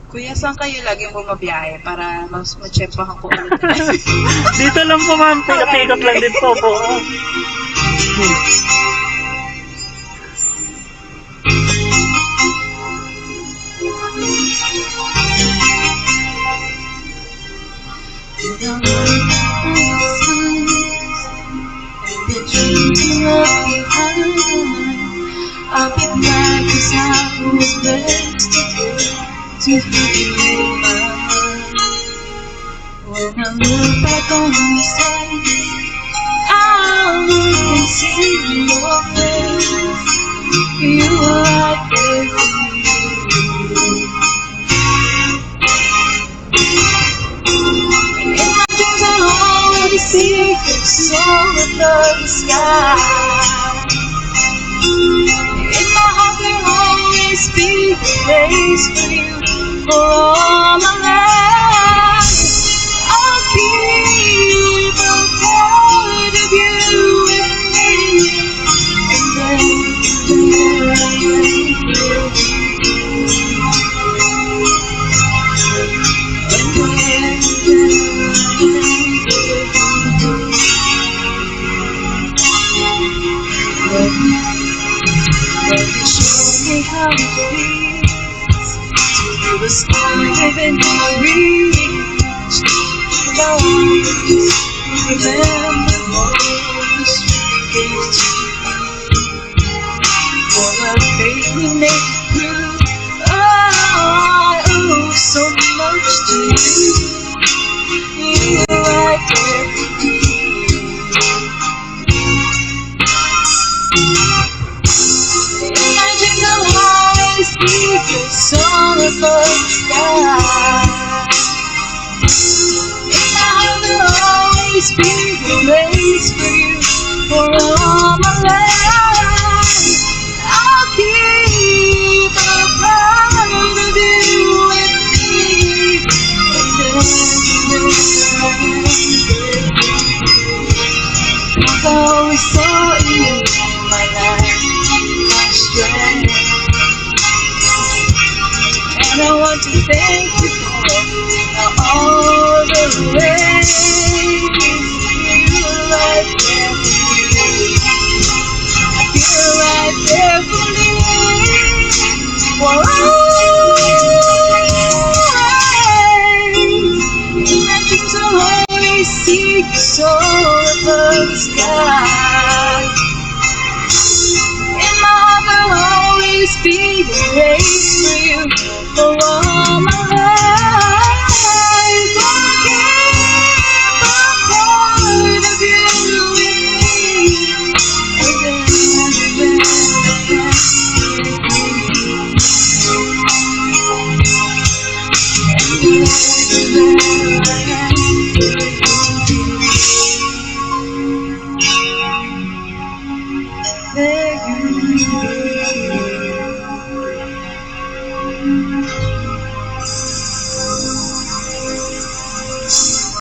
Kuya, saan kayo laging bumabiyahe para mas ma-chepahan ko ulit? Dito lang po ma'am, pikot-pikot lang din po po. I'll be glad 'cause I was blessed to feel mine. When I look back on these days, I'll look and see your face. You were right there for me. In my dreams I'll always see the sun above the sky. In my heart there'll always be a place for you for all my life. I'll keep a part of you with me, and then there I am. When you show me how it feels to feel the sky within your reach, and I always remember all the strength you gave to me. For the faith we made through, I owe so much to you. You were right there for me. The sun above the sky. In my heart there'll always be a place for you for all my life. I'll keep a part of you with me, and then I've always saw you in my life, my strength. And I want to thank you for all the ways you were right there for me. You're right there for me. For always. In my dreams I'll always see you soar above the sky. In my heart there'll always be a place for you for all my life. I'll keep a part of you with me, and then there you